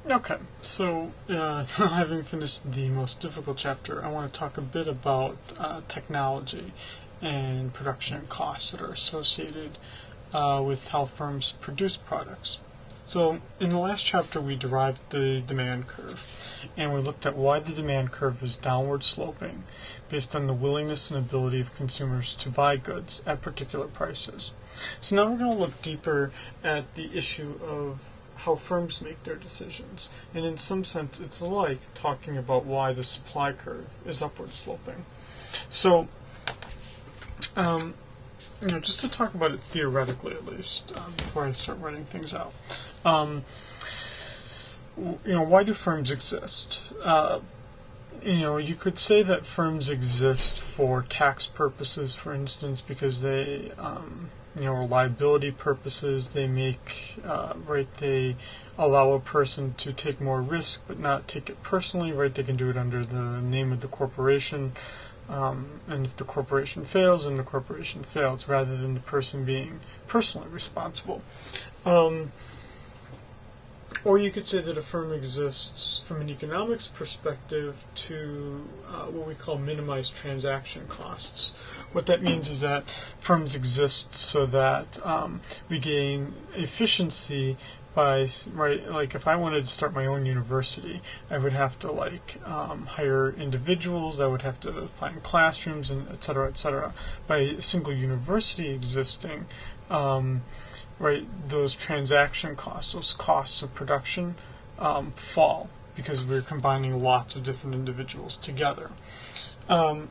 Okay, so having finished the most difficult chapter, I want to talk a bit about technology and production costs that are associated with how firms produce products. So in the last chapter we derived the demand curve, and we looked at why the demand curve is downward sloping based on the willingness and ability of consumers to buy goods at particular prices. So now we're going to look deeper at the issue of how firms make their decisions. And in some sense, it's like talking about why the supply curve is upward sloping. So, just to talk about it theoretically at least, before I start writing things out. Why do firms exist? You could say that firms exist for tax purposes, for instance, because they liability purposes. They they allow a person to take more risk but not take it personally, right? They can do it under the name of the corporation, and if the corporation fails, then the corporation fails, rather than the person being personally responsible. Or you could say that a firm exists from an economics perspective to what we call minimized transaction costs. What that means is that firms exist so that we gain efficiency by, like if I wanted to start my own university, I would have to hire individuals, I would have to find classrooms, and et cetera, et cetera. By a single university existing, those transaction costs, those costs of production, fall because we're combining lots of different individuals together. There's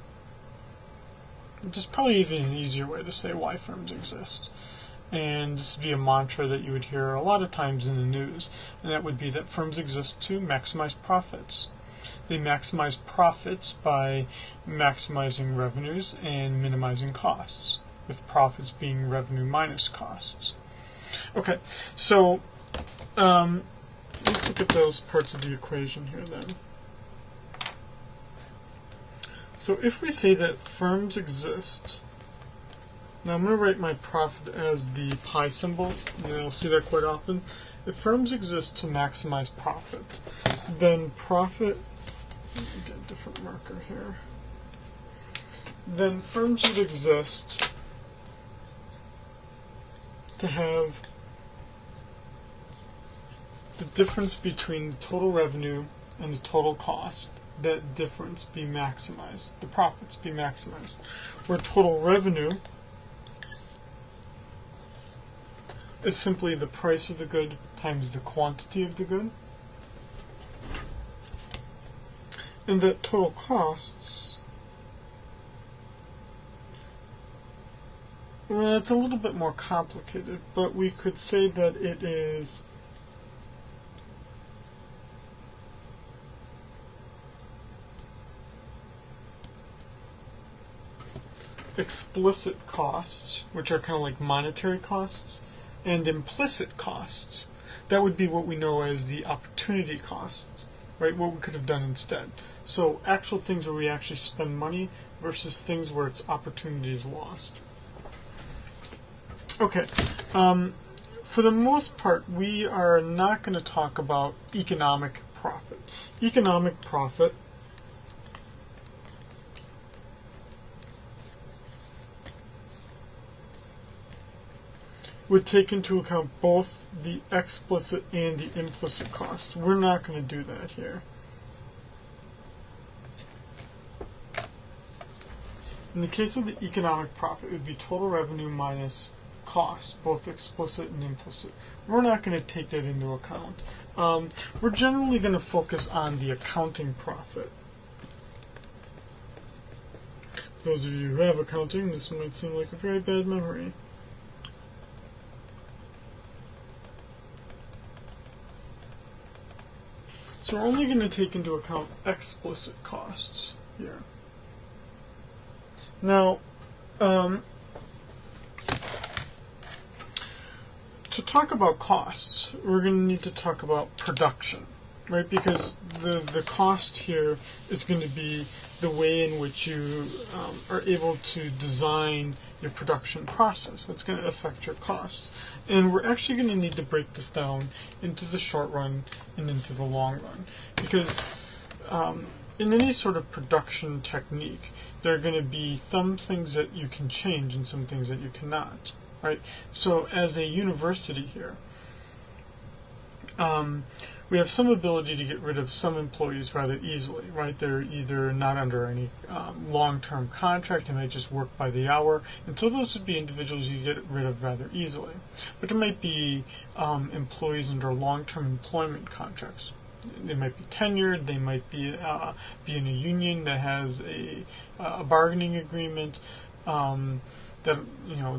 probably even an easier way to say why firms exist. And this would be a mantra that you would hear a lot of times in the news, and that would be that firms exist to maximize profits. They maximize profits by maximizing revenues and minimizing costs, with profits being revenue minus costs. Okay, so let's look at those parts of the equation here then. So if we say that firms exist, now I'm going to write my profit as the pi symbol, and I'll see that quite often. If firms exist to maximize profit, then profit, let me get a different marker here, then firms would exist to have the difference between the total revenue and the total cost, that difference be maximized, the profits be maximized, where total revenue is simply the price of the good times the quantity of the good, and that total costs, well, it's a little bit more complicated, but we could say that it is explicit costs, which are kind of like monetary costs, and implicit costs. That would be what we know as the opportunity costs, right? What we could have done instead. So actual things where we actually spend money versus things where its opportunity is lost. Okay, for the most part, we are not going to talk about economic profit. Economic profit would take into account both the explicit and the implicit costs. We're not going to do that here. In the case of the economic profit, it would be total revenue minus costs, both explicit and implicit. We're not going to take that into account. We're generally going to focus on the accounting profit. Those of you who have accounting, this might seem like a very bad memory. So we're only going to take into account explicit costs here. Now, to talk about costs, we're going to need to talk about production. right? Because the cost here is going to be the way in which you are able to design your production process. That's going to affect your costs. And we're actually going to need to break this down into the short run and into the long run. Because in any sort of production technique, there are going to be some things that you can change and some things that you cannot, right? So as a university here, we have some ability to get rid of some employees rather easily, right? They're either not under any long-term contract, and they just work by the hour, and so those would be individuals you get rid of rather easily. But there might be employees under long-term employment contracts. They might be tenured, they might be in a union that has a bargaining agreement that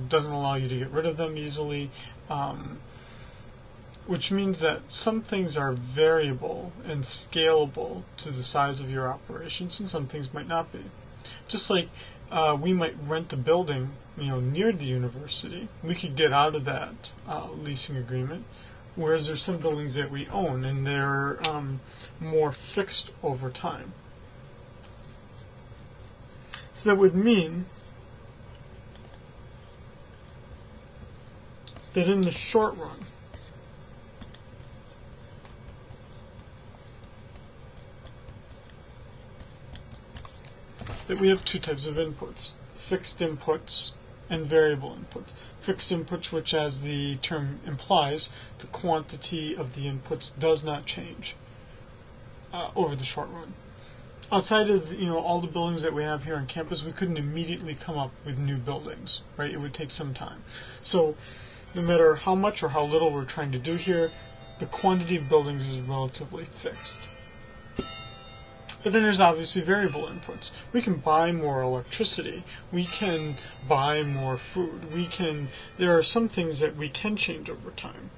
doesn't allow you to get rid of them easily. Which means that some things are variable and scalable to the size of your operations, and some things might not be. Just like we might rent a building, near the university, we could get out of that leasing agreement. Whereas there's some buildings that we own, and they're more fixed over time. So that would mean that in the short run, that we have two types of inputs: fixed inputs and variable inputs. Fixed inputs, which, as the term implies, the quantity of the inputs does not change over the short run. Outside of all the buildings that we have here on campus, we couldn't immediately come up with new buildings, right? It would take some time. So no matter how much or how little we're trying to do here, the quantity of buildings is relatively fixed. But then there's obviously variable inputs. We can buy more electricity. We can buy more food. There are some things that we can change over time.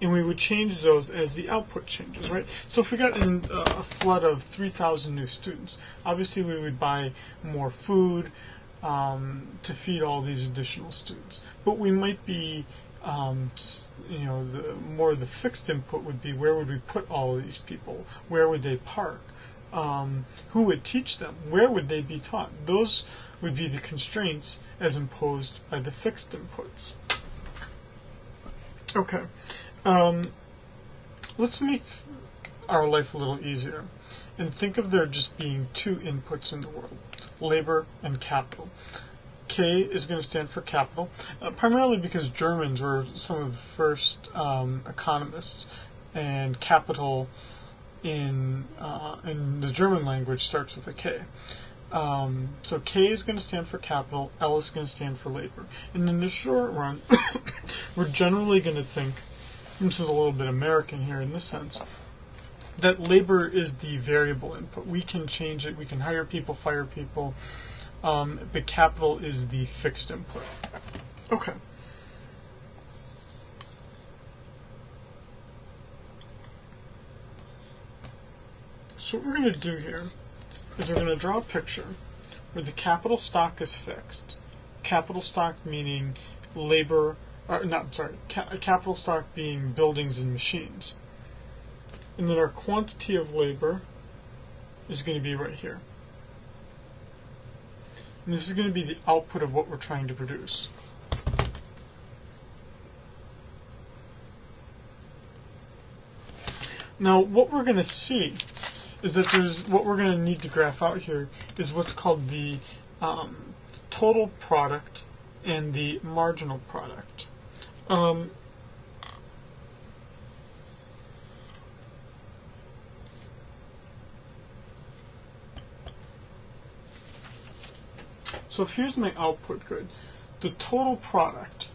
And we would change those as the output changes, right? So if we got in a flood of 3,000 new students, obviously we would buy more food to feed all these additional students. But we might be, the fixed input would be, where would we put all of these people? Where would they park? Who would teach them? Where would they be taught? Those would be the constraints as imposed by the fixed inputs. Okay. Let's make our life a little easier and think of there just being two inputs in the world: labor and capital. K is going to stand for capital, primarily because Germans were some of the first economists, and capital in the German language starts with a K. So K is going to stand for capital, L is going to stand for labor. And in the short run, we're generally going to think, this is a little bit American here in this sense, that labor is the variable input. We can change it, we can hire people, fire people, but capital is the fixed input. Okay. So what we're going to do here is we're going to draw a picture where the capital stock is fixed. Capital stock meaning capital stock being buildings and machines. And then our quantity of labor is going to be right here. And this is going to be the output of what we're trying to produce. Now, what we're going to see is that what we're going to need to graph out here is what's called the total product and the marginal product. So if here's my output good, the total product,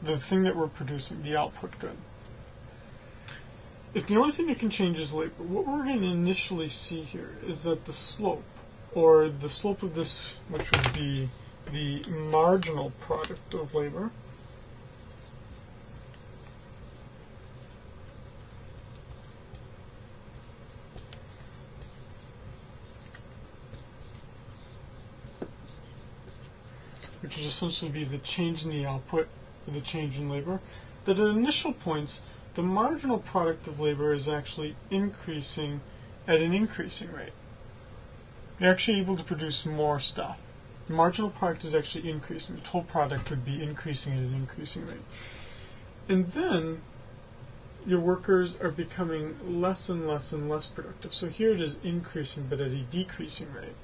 the thing that we're producing, the output good, if the only thing that can change is labor, what we're going to initially see here is that the slope, or the slope of this, which would be the marginal product of labor, which would essentially be the change in the output or the change in labor, that at initial points the marginal product of labor is actually increasing at an increasing rate. You're actually able to produce more stuff. The marginal product is actually increasing. The total product would be increasing at an increasing rate. And then your workers are becoming less and less and less productive. So here it is increasing, but at a decreasing rate.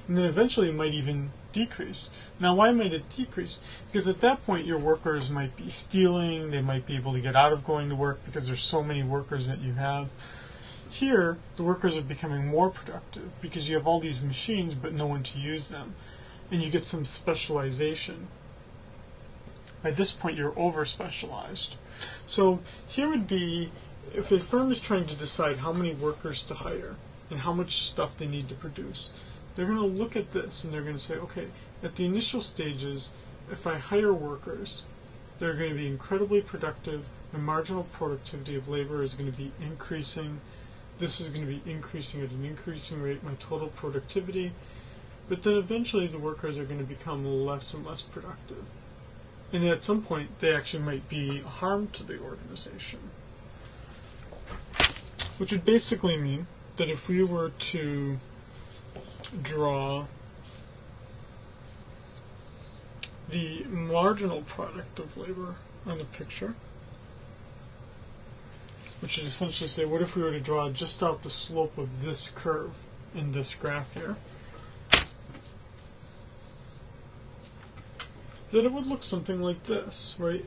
And then eventually it might even decrease. Now, why might it decrease? Because at that point your workers might be stealing, they might be able to get out of going to work because there's so many workers that you have. Here, the workers are becoming more productive because you have all these machines but no one to use them. And you get some specialization. By this point you're over-specialized. So here would be, if a firm is trying to decide how many workers to hire and how much stuff they need to produce, they're going to look at this and they're going to say, okay, at the initial stages, if I hire workers, they're going to be incredibly productive. The marginal productivity of labor is going to be increasing. This is going to be increasing at an increasing rate, my total productivity. But then eventually the workers are going to become less and less productive. And at some point, they actually might be a harm to the organization. Which would basically mean that if we were to draw the marginal product of labor on a picture, which is essentially say, what if we were to draw just out the slope of this curve in this graph here? Then it would look something like this, right?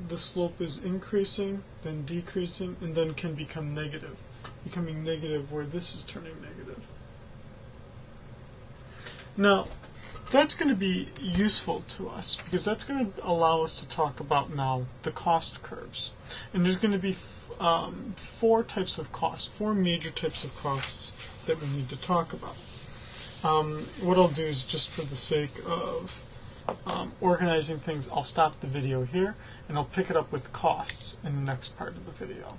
The slope is increasing, then decreasing, and then can become negative. Becoming negative where this is turning negative. Now, that's going to be useful to us because that's going to allow us to talk about now the cost curves. And there's going to be four types of costs, four major types of costs that we need to talk about. What I'll do is, just for the sake of organizing things, I'll stop the video here and I'll pick it up with costs in the next part of the video.